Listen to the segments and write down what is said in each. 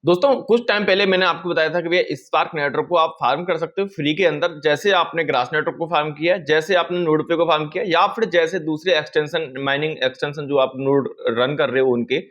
दोस्तों कुछ टाइम पहले मैंने आपको बताया था कि भैया स्पार्क नेटवर्क को आप फार्म कर सकते हो फ्री के अंदर, जैसे आपने ग्रास नेटवर्क को फार्म किया, जैसे आपने नोड पे को फार्म किया, या फिर जैसे दूसरे एक्सटेंशन माइनिंग एक्सटेंशन जो आप नोड रन कर रहे हो उनके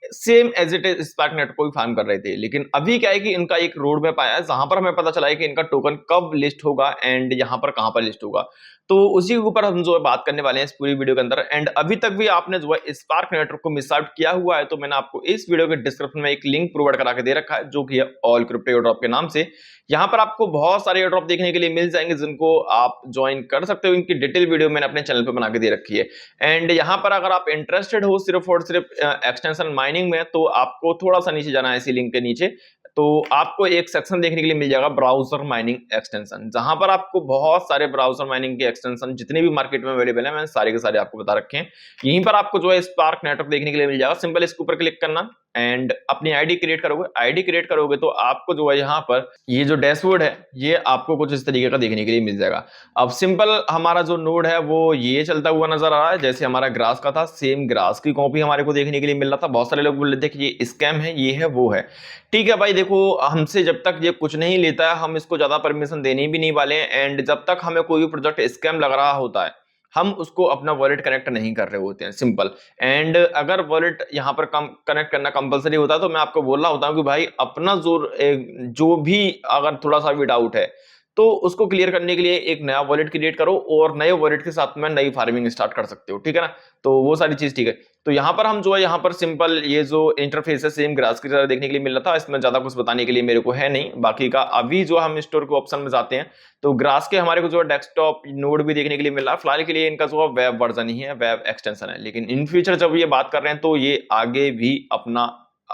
same as it is spark network को भी फार्म कर रहे थे। लेकिन अभी क्या है कि इनका एक रोड मैप आया है जहां पर हमें पता चला है कि इनका टोकन कब लिस्ट होगा एंड यहाँ पर कहां पर लिस्ट होगा। तो उसी के ऊपर हम जो है बात करने वाले हैं इस पूरी वीडियो के अंदर। एंड अभी तक भी आपने जो है स्पार्क नेटवर्क को मिस आउट किया हुआ है तो मैंने आपको इस वीडियो के डिस्क्रिप्शन में एक लिंक प्रोवाइड करा के दे रखा है जो कि है ऑल क्रिप्टो एयरड्रॉप के नाम से। यहाँ पर आपको बहुत सारे एयरड्रॉप देखने के लिए मिल जाएंगे जिनको आप ज्वाइन कर सकते हो। इनकी डिटेल वीडियो मैंने अपने चैनल पे बना के दे रखी है। एंड यहाँ पर अगर आप इंटरेस्टेड हो सिर्फ और सिर्फ एक्सटेंशन माइनिंग में तो आपको थोड़ा सा नीचे जाना है इसी लिंक के नीचे। तो आपको एक सेक्शन देखने के लिए मिल जाएगा ब्राउजर माइनिंग एक्सटेंशन, जहां पर आपको बहुत सारे ब्राउजर माइनिंग के एक्सटेंशन जितने भी मार्केट में अवेलेबल है मैंने सारे के सारे आपको बता रखे हैं। यहीं पर आपको जो है स्पार्क नेटवर्क देखने के लिए मिल जाएगा। सिंपल इसके ऊपर क्लिक करना एंड अपनी आईडी क्रिएट करोगे। आईडी क्रिएट करोगे तो आपको जो है यहाँ पर ये जो डैशबोर्ड है ये आपको कुछ इस तरीके का देखने के लिए मिल जाएगा। अब सिंपल हमारा जो नोड है वो ये चलता हुआ नजर आ रहा है जैसे हमारा ग्रास का था, सेम ग्रास की कॉपी हमारे को देखने के लिए मिल रहा था। बहुत सारे लोग बोल रहे थे कि ये स्कैम है, ये है, वो है। ठीक है भाई, देखो हमसे जब तक ये कुछ नहीं लेता है हम इसको ज्यादा परमिशन देने भी नहीं वाले हैं। एंड जब तक हमें कोई भी प्रोजेक्ट स्कैम लग रहा होता है हम उसको अपना वॉलेट कनेक्ट नहीं कर रहे होते हैं, सिंपल। एंड अगर वॉलेट यहाँ पर कनेक्ट करना कंपलसरी होता है तो मैं आपको बोल रहा होता हूँ कि भाई अपना जो भी अगर थोड़ा सा भी डाउट है तो उसको क्लियर करने के लिए एक नया वॉलेट क्रिएट करो और नए वॉलेट के साथ में नई फार्मिंग स्टार्ट कर सकते हो, ठीक है ना। तो वो सारी चीज ठीक है। तो यहाँ पर हम जो है यहाँ पर सिंपल ये जो इंटरफेस है सेम ग्रास की तरह देखने के लिए मिल रहा था। इसमें ज्यादा कुछ बताने के लिए मेरे को है नहीं बाकी का। अभी जो हम स्टोर के ऑप्शन में जाते हैं तो ग्रास के हमारे को जो है डेस्कटॉप नोड भी देखने के लिए मिल रहा है। फिलहाल के लिए इनका जो है वेब वर्जन ही है, वेब एक्सटेंशन है। लेकिन इन फ्यूचर जब ये बात कर रहे हैं तो ये आगे भी अपना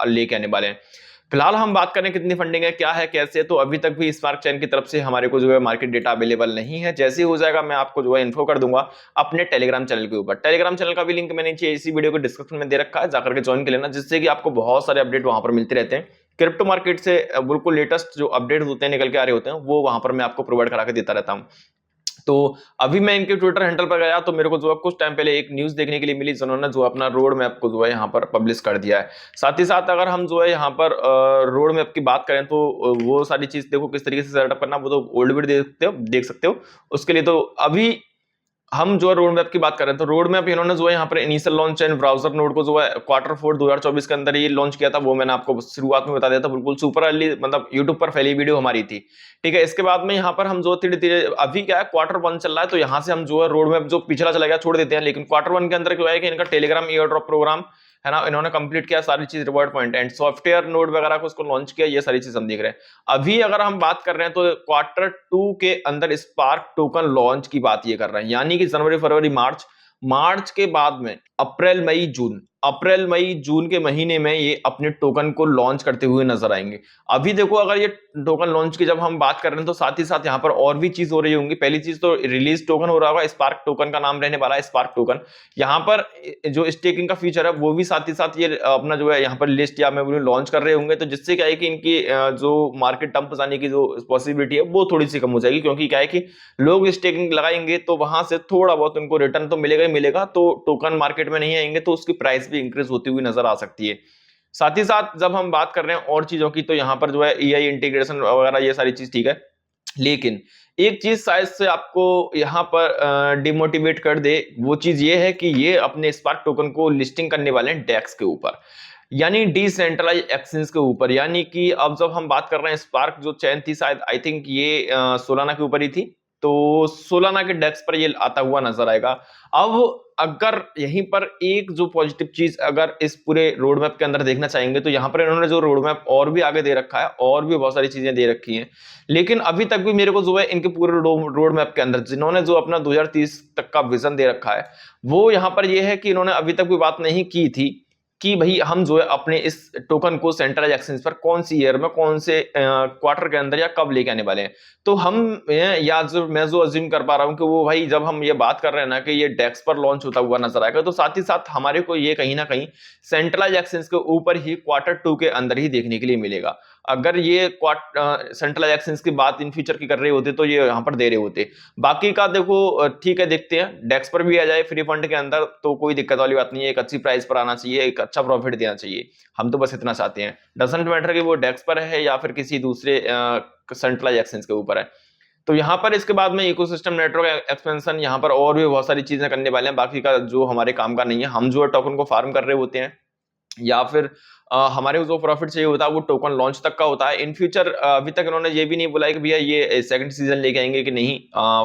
लेके आने वाले हैं। फिलहाल हम बात करें कितनी फंडिंग है, क्या है, कैसे, तो अभी तक भी स्पार्क चैन की तरफ से हमारे को जो है मार्केट डेटा अवेलेबल नहीं है। जैसे ही हो जाएगा मैं आपको जो है इन्फो कर दूंगा अपने टेलीग्राम चैनल के ऊपर। टेलीग्राम चैनल का भी लिंक मैंने नीचे इसी वीडियो के डिस्क्रिप्शन में दे रखा है, जाकर के ज्वाइन कर लेना, जिससे कि आपको बहुत सारे अपडेट वहां पर मिलते रहते हैं। क्रिप्टो मार्केट से बिल्कुल लेटेस्ट जो अपडेट होते हैं निकल के आ रहे होते हैं वो वहां पर मैं आपको प्रोवाइड करा के देता रहता हूँ। तो अभी मैं इनके ट्विटर हैंडल पर गया तो मेरे को जो है कुछ टाइम पहले एक न्यूज देखने के लिए मिली जिन्होंने जो अपना रोड मैप को जो है यहाँ पर पब्लिश कर दिया है। साथ ही साथ अगर हम जो है यहाँ पर रोड मैप की बात करें तो वो सारी चीज देखो किस तरीके से सेटअप करना, वो तो ओल्ड वीडियो देख सकते हो। उसके लिए तो अभी हम जो है रोड मैप की बात कर रहे हैं तो रोड मैप इन्होंने जो है यहाँ पर initial launch and browser node को जो है Q4 2024 के अंदर ये लॉन्च किया था। वो मैंने आपको शुरुआत में बता दिया था, बिल्कुल सुपर अर्ली, मतलब यूट्यूब पर फैली वीडियो हमारी थी। ठीक है, इसके बाद में यहाँ पर हम जो धीरे धीरे अभी क्या है Q1 चल रहा है तो यहाँ से हम जो है रोड मैप जो पिछला चला गया छोड़ देते हैं। लेकिन Q1 के अंदर क्या है कि इनका टेलीग्राम एयर ड्रॉप प्रोग्राम है ना, इन्होंने कंप्लीट किया सारी चीज, reward point and software node वगैरह को उसको लॉन्च किया, ये सारी चीज हम देख रहे हैं। अभी अगर हम बात कर रहे हैं तो Q2 के अंदर स्पार्क टोकन लॉन्च की बात ये कर रहे हैं, यानी कि जनवरी फरवरी मार्च, मार्च के बाद में अप्रैल मई जून के महीने में ये अपने टोकन को लॉन्च करते हुए नजर आएंगे। अभी देखो अगर ये टोकन लॉन्च की जब हम बात कर रहे हैं तो साथ ही साथ यहाँ पर और भी चीज हो रही होंगी। पहली चीज तो रिलीज टोकन हो रहा होगा, स्पार्क टोकन का नाम रहने वाला है स्पार्क टोकन। यहाँ पर जो स्टेकिंग का फीचर है वो भी साथ ही साथ ये अपना जो है यहाँ पर लिस्ट या मैं बोलूं लॉन्च कर रहे होंगे। तो जिससे क्या है कि इनकी जो मार्केट डंप जाने की जो पॉसिबिलिटी है वो थोड़ी सी कम हो जाएगी, क्योंकि क्या है कि लोग स्टेकिंग लगाएंगे तो वहां से थोड़ा बहुत उनको रिटर्न तो मिलेगा ही मिलेगा। तो टोकन मार्केट में नहीं आएंगे तो उसकी प्राइस भी इंक्रीज होती हुई नजर आ सकती है। साथ ही साथ जब हम बात कर रहे हैं और चीजों की तो यहाँ पर जो है एआई इंटीग्रेशन वगैरह ये सारी चीज ठीक है। लेकिन एक चीज शायद से आपको यहाँ पर डिमोटिवेट कर दे, वो चीज ये है कि ये अपने स्पार्क टोकन को लिस्टिंग करने वाले हैं डेक्स के ऊपर, यानी डिसेंट्रलाइज एक्सचेंज के ऊपर। यानी कि अब जब हम बात कर रहे हैं स्पार्क जो चैन थी शायद आई थिंक ये सोलाना के ऊपर ही थी, तो सोलाना के डेस्क पर ये आता हुआ नजर आएगा। अब अगर यहीं पर एक जो पॉजिटिव चीज अगर इस पूरे रोड मैप के अंदर देखना चाहेंगे तो यहाँ पर इन्होंने जो रोड मैप और भी आगे दे रखा है और भी बहुत सारी चीजें दे रखी हैं। लेकिन अभी तक भी मेरे को जो है इनके पूरे रोड मैप के अंदर जिन्होंने जो अपना 2030 तक का विजन दे रखा है वो यहाँ पर ये है कि इन्होंने अभी तक भी बात नहीं की थी कि भाई हम जो है अपने इस टोकन को सेंट्रल एक्सचेंज पर कौन सी ईयर में कौन से क्वार्टर के अंदर या कब लेके आने वाले हैं। तो हम या जो मैं जो अज्यूम कर पा रहा हूं कि वो भाई जब हम ये बात कर रहे हैं ना कि ये डेक्स पर लॉन्च होता हुआ नजर आएगा तो साथ ही साथ हमारे को ये कहीं ना कहीं सेंट्रलाइज एक्सचेंज के ऊपर ही Q2 के अंदर ही देखने के लिए मिलेगा। अगर ये सेंट्रलाइज एक्सचेंज की बात इन फ्यूचर की कर रहे होते तो ये यहाँ पर दे रहे होते। बाकी का देखो ठीक है, देखते हैं डेक्स पर भी आ जाए फ्री फंड के अंदर तो कोई दिक्कत वाली बात नहीं है। एक अच्छी प्राइस पर आना चाहिए, एक अच्छा प्रॉफिट देना चाहिए, हम तो बस इतना चाहते हैं। डजंट मैटर कि वो डेक्स पर है या फिर किसी दूसरे सेंट्रलाइज एक्सचेंज के ऊपर है। तो यहाँ पर इसके बाद में इकोसिस्टम नेटवर्क एक्सपेंशन, यहाँ पर और भी बहुत सारी चीजें करने वाले हैं। बाकी का जो हमारे काम का नहीं है, हम जो है टोकन को फार्म कर रहे होते हैं या फिर हमारे को जो प्रॉफिट चाहिए होता है वो टोकन लॉन्च तक का होता है। इन फ्यूचर अभी तक इन्होंने ये भी नहीं बोला है कि भैया ये सेकंड सीजन लेके आएंगे कि नहीं।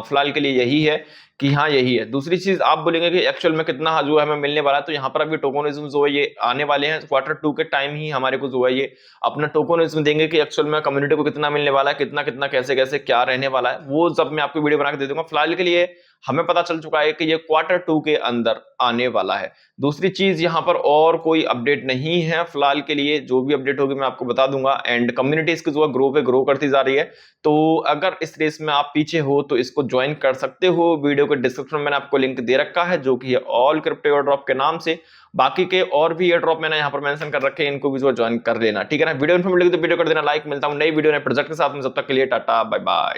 फिलहाल के लिए यही है कि हाँ यही है। दूसरी चीज आप बोलेंगे कि एक्चुअल में कितना जो है हमें मिलने वाला है, तो यहाँ पर अभी टोकनिज्म जो है ये आने वाले हैं Q2 के टाइम ही हमारे को जो है ये अपना टोकनिज्म देंगे कि एक्चुअल में कम्युनिटी को कितना मिलने वाला है, कितना कितना कैसे कैसे क्या रहने वाला है, वो सब मैं आपको वीडियो बना के दे दूंगा। फिलहाल के लिए हमें पता चल चुका है कि ये Q2 के अंदर आने वाला है। दूसरी चीज यहाँ पर और कोई अपडेट नहीं है फिलहाल के लिए, जो भी अपडेट होगी मैं आपको बता दूंगा। एंड कम्युनिटी इसकी जो है ग्रो करती जा रही है। तो अगर इस रेस में आप पीछे हो तो इसको ज्वाइन कर सकते हो। वीडियो के डिस्क्रिप्शन में मैंने आपको लिंक दे रखा है जो कि है ऑल क्रिप्टो एयर ड्रॉप के नाम से। बाकी के और भी एयर ड्रॉप मैंने यहाँ पर मेंशन कर रखे हैं, इनको भी जो ज्वाइन कर लेना, ठीक है ना। वीडियो इन्फॉर्मेटिव तो वीडियो कर देना लाइक। मिलता हूँ नई वीडियो नए प्रोजेक्ट के साथ में, जब तक के लिए टाटा बाय बाय।